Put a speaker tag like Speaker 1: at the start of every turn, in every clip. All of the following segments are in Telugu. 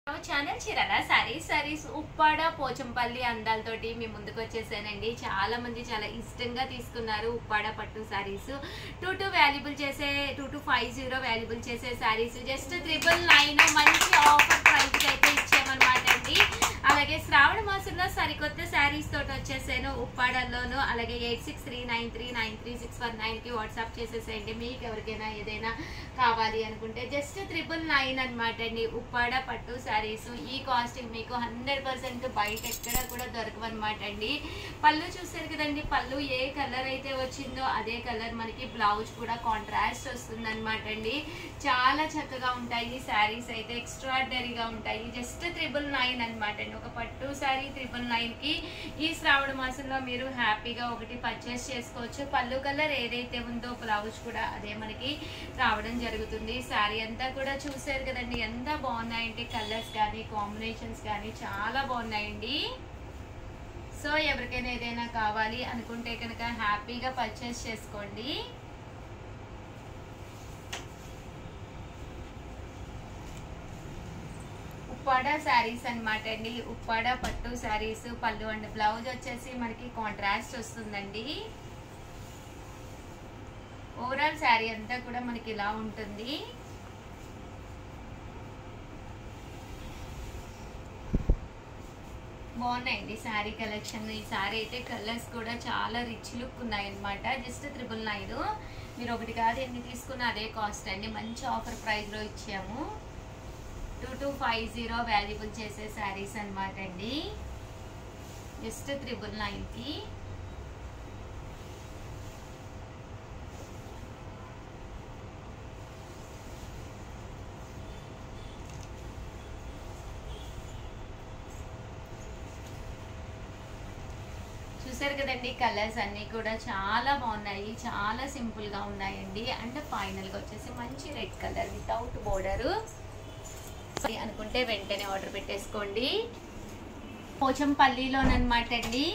Speaker 1: ఛానల్ చీరాల సారీస్ ఉప్పాడ పోచంపల్లి అందాలతోటి మీ ముందుకు వచ్చేసానండి. చాలా మంది చాలా ఇష్టంగా తీసుకున్నారు ఉప్పాడ పట్టు సారీస్. 2250 వాల్యుబుల్ చేసే సారీస్ జస్ట్ 999 మంచి ఆఫర్ ప్రైస్ అయితే ఇచ్చామన్నమాట అండి. అలాగే శ్రావణ మాసంలో సరికొత్త సారీస్ తోటి వచ్చేసాను ఉప్పాడల్లోను. అలాగే 8639393619 కి వాట్సాప్ చేసేసేయండి. మీకు ఎవరికైనా ఏదైనా కావాలి అనుకుంటే జస్ట్ 999 అనమాట అండి ఉప్పాడ పట్టు సారీస్. ఈ కాస్ట్ మీకు 100% బయట ఎక్కడ కూడా దొరకవన్నమాట అండి. పళ్ళు చూసారు కదండి, పళ్ళు ఏ కలర్ అయితే వచ్చిందో అదే కలర్ మనకి బ్లౌజ్ కూడా కాంట్రాస్ట్ వస్తుంది అనమాట అండి. చాలా చక్కగా ఉంటాయి సారీస్ అయితే, ఎక్స్ట్రాడినరీగా ఉంటాయి. జస్ట్ 999 అనమాట అండి. ఒక పట్టు సారీ 999 కి ఈ శ్రావణ మాసంలో మీరు హ్యాపీగా ఒకటి పర్చేస్ చేసుకోవచ్చు. పళ్ళు కలర్ ఏదైతే ఉందో బ్లౌజ్ కూడా అదే మనకి రావడం జరుగుతుంది. సారీ అంతా కూడా చూసారు కదండి ఎంత బాగున్నాయంటే, కలర్స్ కానీ కాంబినేషన్స్ కానీ చాలా బాగున్నాయండి. సో ఎవరికైనా ఏదైనా కావాలి అనుకుంటే కనుక హ్యాపీగా పర్చేస్ చేసుకోండి. ఉప్పాడ శారీస్ అనమాట అండి. ఉప్పాడ పట్టు శారీస్. పళ్ళు అండ్ బ్లౌజ్ వచ్చేసి మనకి కాంట్రాస్ట్ వస్తుందండి. ఓవరాల్ శారీ అంతా కూడా మనకి ఇలా ఉంటుంది. బాగున్నాయండి శారీ కలెక్షన్. ఈ శారీ అయితే కలర్స్ కూడా చాలా రిచ్ లుక్ ఉన్నాయి అనమాట. జస్ట్ 999. మీరు ఒకటి కాదు ఎన్ని తీసుకున్నా అదే కాస్ట్ అండి. మంచి ఆఫర్ ప్రైస్ లో ఇచ్చాము. 2250 వాల్యుబుల్ చేసే శారీస్ అనమాట అండి. జస్ట్ 999 కి. చూసారు కదండి కలర్స్ అన్ని కూడా చాలా బాగున్నాయి, చాలా సింపుల్ గా ఉన్నాయండి. అండ్ ఫైనల్ గా వచ్చేసి మంచి రెడ్ కలర్ వితౌట్ బోర్డర్ అనుకుంటే వెంటనే ఆర్డర్ పెట్టేసుకోండి. పోచంపల్లిలోనమాట అండి.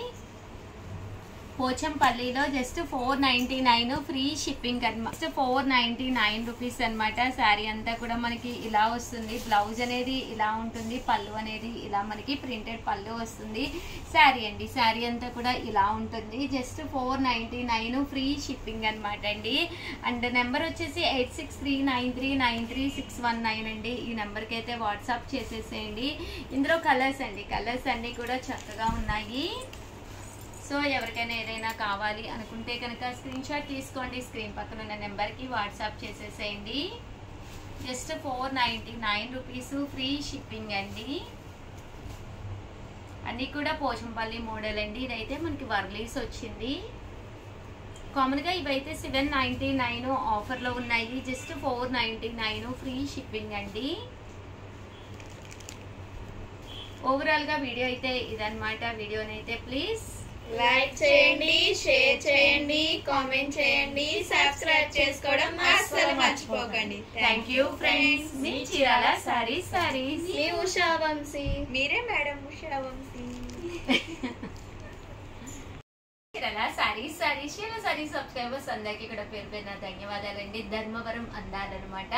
Speaker 1: పోచంపల్లిలో జస్ట్ 499 ఫ్రీ షిప్పింగ్ అనమాట. 499 రూపీస్ అనమాట. శారీ అంతా కూడా మనకి ఇలా వస్తుంది. బ్లౌజ్ అనేది ఇలా ఉంటుంది. పళ్ళు అనేది ఇలా మనకి ప్రింటెడ్ పళ్ళు వస్తుంది. శారీ అండి, శారీ అంతా కూడా ఇలా ఉంటుంది. జస్ట్ 499 ఫ్రీ షిప్పింగ్ అనమాట అండి. అండ్ నెంబర్ వచ్చేసి 8639393619 అండి. ఈ నెంబర్కి అయితే వాట్సాప్ చేసేసేయండి. ఇందులో కలర్స్ అండి, కలర్స్ అన్నీ కూడా చక్కగా ఉన్నాయి. సో ఎవరికైనా ఏదైనా కావాలి అనుకుంటే కనుక స్క్రీన్ షాట్ తీసుకోండి. స్క్రీన్ పక్కన ఉన్న నెంబర్కి వాట్సాప్ చేసేసేయండి. జస్ట్ 499 రూపీస్ ఫ్రీ షిప్పింగ్ అండి. అన్నీ కూడా పోచంపల్లి మోడల్ అండి. ఇదైతే మనకి వర్లీస్ వచ్చింది. కామన్గా ఇవైతే 799 ఆఫర్లో ఉన్నాయి. జస్ట్ 499 ఫ్రీ షిప్పింగ్ అండి. ఓవరాల్గా వీడియో అయితే ఇదన్నమాట. వీడియోని అయితే ప్లీజ్
Speaker 2: లైక్ చేయండి, షేర్ చేయండి, కామెంట్ చేయండి, సబ్స్క్రైబ్ చేసుకోవడం అస్సలు మర్చిపోకండి.
Speaker 1: Thank you friends. మీ చీరాల సారీస్.
Speaker 2: మీ ఉషా వంశీ. మీరే మేడం ఉషా వంశీ.
Speaker 1: చీరాల సారీస్ సబ్స్క్రైబర్స్ అందరికి కూడా పేరు పేరున ధన్యవాదాలండి. ధర్మవరం అందాలన్నమాట.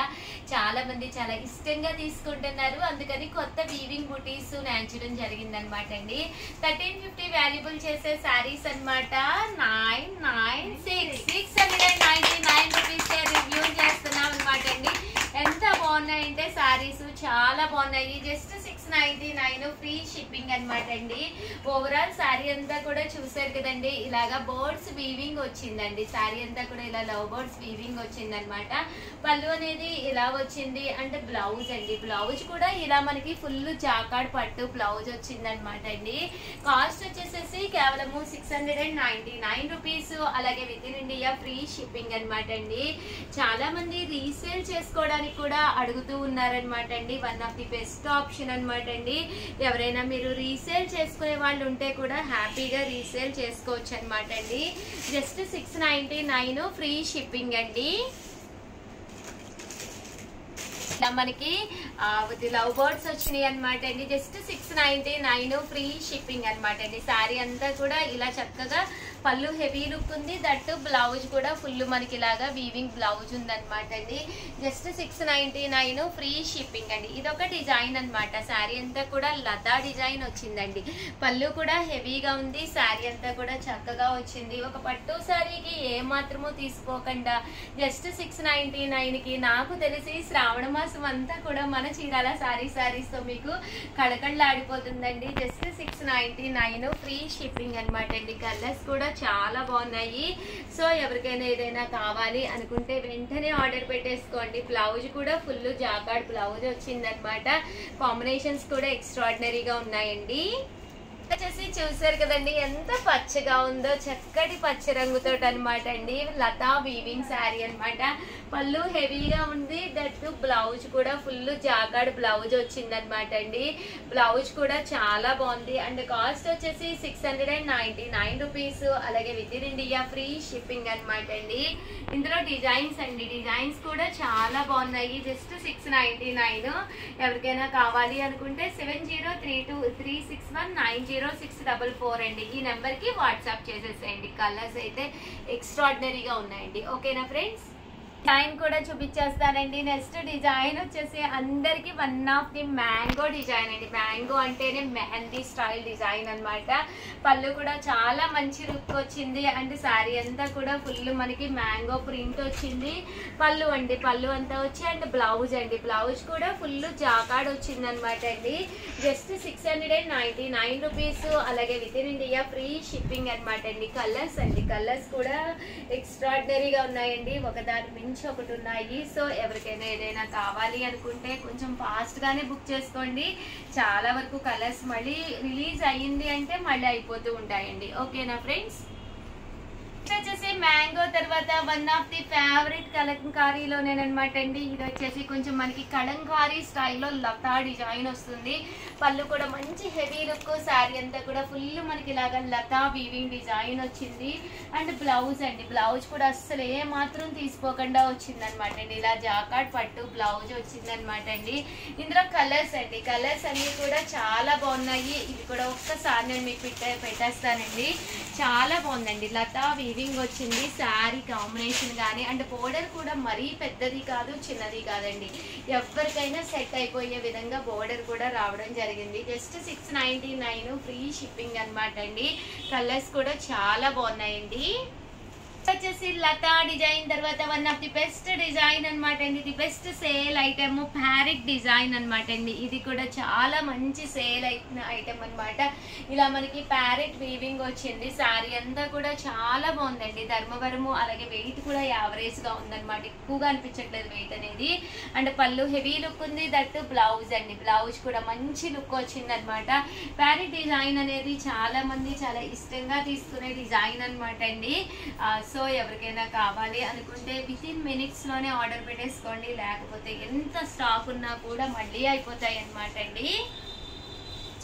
Speaker 1: చాలా మంది చాలా ఇష్టంగా తీసుకుంటున్నారు. అందుకని కొత్త వీవింగ్ బుటీస్ నేర్చడం జరిగిందనమాట అండి. 1350 వాల్యుబుల్ చేసే సారీస్ అనమాట. 699 రూపీస్ రివ్యూ చేస్తున్నాం అనమాట అండి. ఎంత బాగున్నాయంటే సారీస్ చాలా బాగున్నాయి. జస్ట్ 699 ఫ్రీ షిప్పింగ్ అనమాట అండి. ఓవరాల్ శారీ అంతా కూడా చూసారు కదండి, ఇలాగా బర్డ్స్ వీవింగ్ వచ్చిందండి. శారీ అంతా కూడా ఇలా లవ్ బర్డ్స్ వీవింగ్ వచ్చింది అనమాట. పళ్ళు అనేది ఇలా వచ్చింది. అండ్ బ్లౌజ్ అండి, బ్లౌజ్ కూడా ఇలా మనకి ఫుల్ జాకాడ్ పట్టు బ్లౌజ్ వచ్చింది అనమాట అండి. కాస్ట్ వచ్చేసేసి కేవలము 699 రూపీస్. అలాగే with in India free shipping అనమాట అండి. చాలా మంది రీసేల్ చేసుకోవడానికి కూడా అడుగుతూ ఉన్నారనమాట అండి. One of the best option అనమాట అండి. ఎవరైనా మీరు రీసేల్ చేసుకునే వాళ్ళు ఉంటే కూడా హ్యాపీగా రీసేల్ చేసుకోవచ్చు అనమాట అండి. జస్ట్ 699 ఫ్రీ షిప్పింగ్ అండి. మనకి లవ్ బర్డ్స్ వచ్చినాయి అనమాట అండి. జస్ట్ 699 ఫ్రీ షిప్పింగ్ అనమాట అండి. శారీ అంతా కూడా ఇలా చక్కగా పళ్ళు హెవీ లుక్ ఉంది. దట్టు బ్లౌజ్ కూడా ఫుల్ మనకి ఇలాగా వీవింగ్ బ్లౌజ్ ఉందన్నమాట అండి. జస్ట్ 699 ఫ్రీ షిప్పింగ్ అండి. ఇదొక డిజైన్ అనమాట. శారీ అంతా కూడా లతా డిజైన్ వచ్చిందండి. పళ్ళు కూడా హెవీగా ఉంది. శారీ అంతా కూడా చక్కగా వచ్చింది. ఒక పట్టు శారీకి ఏ మాత్రమో తీసుకోకుండా జస్ట్ 699కి నాకు తెలిసి శ్రావణ మాసం అంతా కూడా మన చీరాల శారీస్ తో మీకు కళకళలాడిపోతుందండి. జస్ట్ 699 ఫ్రీ షిప్పింగ్ అనమాట అండి. కలర్స్ కూడా చాలా బాగున్నాయి. సో ఎవరికైనా ఏదైనా కావాలి అనుకుంటే వెంటనే ఆర్డర్ పెట్టేసుకోండి. బ్లౌజ్ కూడా ఫుల్ జాకార్డ్ బ్లౌజ్ వచ్చిందనమాట. కాంబినేషన్స్ కూడా ఎక్స్ట్రాడినరీగా ఉన్నాయండి. వచ్చేసి చూసారు కదండి ఎంత పచ్చగా ఉందో, చక్కటి పచ్చ రంగుతో అనమాట అండి. లతా వీవింగ్ శారీ అనమాట. పళ్ళు హెవీగా ఉంది. దట్టు బ్లౌజ్ కూడా ఫుల్ జాకార్డ్ బ్లౌజ్ వచ్చిందనమాట అండి. బ్లౌజ్ కూడా చాలా బాగుంది. అండ్ కాస్ట్ వచ్చేసి 699 రూపీస్. అలాగే with in India free shipping అనమాట అండి. ఇందులో డిజైన్స్ అండి, డిజైన్స్ కూడా చాలా బాగున్నాయి. జస్ట్ 699. ఎవరికైనా కావాలి అనుకుంటే 703236190644 అండి. ఈ నెంబర్ కి వాట్సాప్ చేసేసేయండి. కలర్స్ అయితే ఎక్స్ట్రాడినరీగా ఉన్నాయండి. ఓకేనా ఫ్రెండ్స్? డిజైన్ కూడా చూపించేస్తానండి. నెక్స్ట్ డిజైన్ వచ్చేసి అందరికి one of the mango design అండి. మ్యాంగో అంటేనే మెహందీ స్టైల్ డిజైన్ అనమాట. పళ్ళు కూడా చాలా మంచి లుక్ వచ్చింది. అండ్ శారీ అంతా కూడా ఫుల్ మనకి మ్యాంగో ప్రింట్ వచ్చింది. పళ్ళు అండి, పళ్ళు అంతా వచ్చి అండ్ బ్లౌజ్ అండి, బ్లౌజ్ కూడా ఫుల్ జాకార్డ్ వచ్చింది అనమాట అండి. Just 699 rupees. అలాగే with in India free shipping అనమాట అండి. కలర్స్ అండి, కలర్స్ కూడా ఎక్స్ట్రాడినరీగా ఉన్నాయండి. ఒకదాని మించి ఒకటి ఉన్నాయి. సో ఎవరికైనా ఏదైనా కావాలి అనుకుంటే కొంచెం ఫాస్ట్ గానే బుక్ చేసుకోండి. చాలా వరకు కలర్స్ మళ్ళీ రిలీజ్ అయ్యింది అంటే మళ్ళీ అయిపోతూ ఉంటాయండి. ఓకేనా ఫ్రెండ్స్? వచ్చేసి మ్యాంగో తర్వాత వన్ ఆఫ్ ది ఫేవరెట్ కలంకారీలోనేనమాట అండి. ఇది వచ్చేసి కొంచెం మనకి కలంకారీ స్టైల్లో లతా డిజైన్ వస్తుంది. పళ్ళు కూడా మంచి హెవీ లుక్. శారీ అంతా కూడా ఫుల్ మనకి ఇలాగా లతా వీవింగ్ డిజైన్ వచ్చింది. అండ్ బ్లౌజ్ అండి, బ్లౌజ్ కూడా అస్సలు ఏ మాత్రం తీసుకోకుండా వచ్చింది అనమాట అండి. ఇలా జాకార్డ్ పట్టు బ్లౌజ్ వచ్చింది అనమాట అండి. ఇందులో కలర్స్ అండి, కలర్స్ అన్ని కూడా చాలా బాగున్నాయి. ఇది కూడా ఒక్కసారి నేను మీకు పెట్టేస్తానండి. చాలా బాగుందండి. లతా వీవింగ్ వచ్చింది. శారీ కాంబినేషన్ కానీ అండ్ బోర్డర్ కూడా మరీ పెద్దది కాదు, చిన్నది కాదండి. ఎవరికైనా సెట్ అయిపోయే విధంగా బోర్డర్ కూడా రావడం జరిగింది. జస్ట్ 699 ఫ్రీ షిప్పింగ్ అనమాట అండి. కలర్స్ కూడా చాలా బాగున్నాయండి. వచ్చేసి లతా డిజైన్ తర్వాత one of the best design అనమాట అండి. The best sale item parrot design అనమాట అండి. ఇది కూడా చాలా మంచి సేల్ అయిన ఐటమ్ అనమాట. ఇలా మనకి ప్యారెట్ వీవింగ్ వచ్చింది. శారీ అంతా కూడా చాలా బాగుందండి. ధర్మవరము. అలాగే వెయిట్ కూడా యావరేజ్ గా ఉందన్నమాట. ఎక్కువగా అనిపించట్లేదు వెయిట్ అనేది. అండ్ పళ్ళు హెవీ లుక్ ఉంది. దట్టు బ్లౌజ్ అండి, బ్లౌజ్ కూడా మంచి లుక్ వచ్చింది అనమాట. ప్యారెట్ డిజైన్ అనేది చాలా మంది చాలా ఇష్టంగా తీసుకునే డిజైన్ అనమాట అండి. సో ఎవరికైనా కావాలి అనుకుంటే విత్ ఇన్ మినిట్స్ లోనే ఆర్డర్ పెట్టేసుకోండి. లేకపోతే ఎంత స్టాక్ ఉన్నా కూడా మళ్ళీ అయిపోతాయి అనమాట అండి.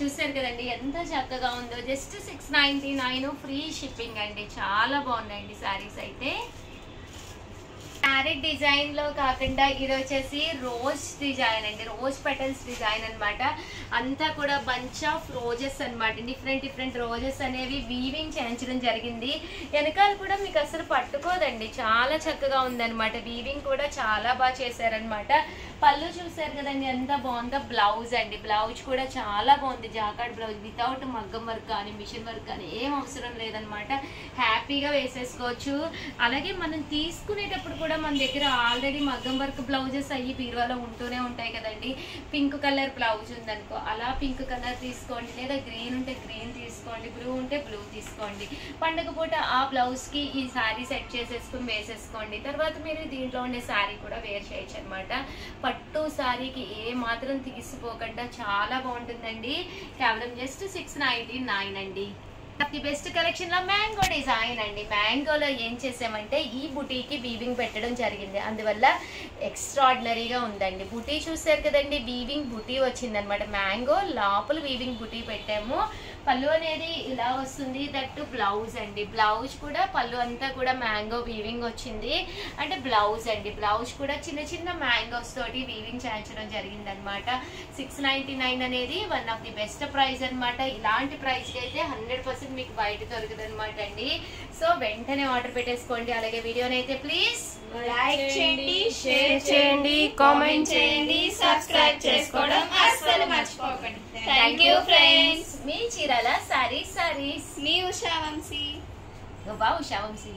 Speaker 1: చూసారు కదండి ఎంత చక్కగా ఉందో. జస్ట్ 699 ఫ్రీ షిప్పింగ్ అండి. చాలా బాగున్నాయండి శారీస్ అయితే. ప్యారెట్ డిజైన్ లో కాకుండా ఇది వచ్చేసి రోజ్ డిజైన్ అండి. రోజ్ పెటల్స్ డిజైన్ అనమాట. అంతా కూడా బంచ్ ఆఫ్ రోజెస్ అనమాట. డిఫరెంట్ రోజెస్ అనేవి వీవింగ్ చేయించడం జరిగింది. వెనకాల కూడా మీకు అసలు పట్టుకోదండి. చాలా చక్కగా ఉందన్నమాట. వీవింగ్ కూడా చాలా బాగా చేశారనమాట. పళ్ళు చూసారు కదండి ఎంత బాగుందో. బ్లౌజ్ అండి, బ్లౌజ్ కూడా చాలా బాగుంది. జాకార్డ్ బ్లౌజ్ వితౌట్ మగ్గం వర్క్ కానీ మిషన్ వర్క్ కానీ ఏం అవసరం లేదనమాట. హ్యాపీగా వేసేసుకోవచ్చు. అలాగే మనం తీసుకునేటప్పుడు కూడా మన దగ్గర ఆల్రెడీ మగ్గం వర్క్ బ్లౌజెస్ అయ్యి బీరువాలో ఉంటూనే ఉంటాయి కదండి. పింక్ కలర్ బ్లౌజ్ ఉందనుకో, అలా పింక్ కలర్ తీసుకోండి. లేదా గ్రీన్ ఉంటే గ్రీన్ తీసుకోండి, బ్లూ ఉంటే బ్లూ తీసుకోండి. పండుగ పూట ఆ బ్లౌజ్కి ఈ శారీ సెట్ చేసేసుకుని వేసేసుకోండి. తర్వాత మీరు దీంట్లో ఉండే శారీ కూడా వేర్ చేయొచ్చు అనమాట. పట్టు శారీకి ఏ మాత్రం తీసిపోకుండా చాలా బాగుంటుందండి. కేవలం జస్ట్ 699 అండి. ది బెస్ట్ కలెక్షన్ లో మ్యాంగో డిజైన్ అండి. మ్యాంగోలో ఏం చేసామంటే ఈ బుటీకి వీవింగ్ పెట్టడం జరిగింది. అందువల్ల ఎక్స్ట్రాడినరీగా ఉందండి. బుటీ చూసారు కదండి, వీవింగ్ బుటీ వచ్చింది అనమాట. మ్యాంగో లోపల వీవింగ్ బుటీ పెట్టాము. పళ్ళు అనేది ఇలా వస్తుంది. దట్టు బ్లౌజ్ అండి, బ్లౌజ్ కూడా పళ్ళు అంతా కూడా మ్యాంగో వీవింగ్ వచ్చింది. అంటే బ్లౌజ్ అండి, బ్లౌజ్ కూడా చిన్న చిన్న మ్యాంగోస్ తోటి వీవింగ్ చేయించడం జరిగింది అనమాట. 699 అనేది one of the best price అనమాట. ఇలాంటి ప్రైస్ కి అయితే 100% మీకు బయట దొరకదు అనమాట అండి. సో వెంటనే ఆర్డర్ పెట్టేసుకోండి. అలాగే వీడియోని అయితే ప్లీజ్
Speaker 2: లైక్ చేయండి,
Speaker 1: షేర్ చేయండి, కామెంట్ చేయండి,
Speaker 2: సబ్స్క్రైబ్ చేసుకోవడం అస్సలు మర్చిపోకండి.
Speaker 1: Thank you friends. మీ చీరల సారీస్
Speaker 2: మీ ఉషా వంశీ.
Speaker 1: ఉషా వంశీ.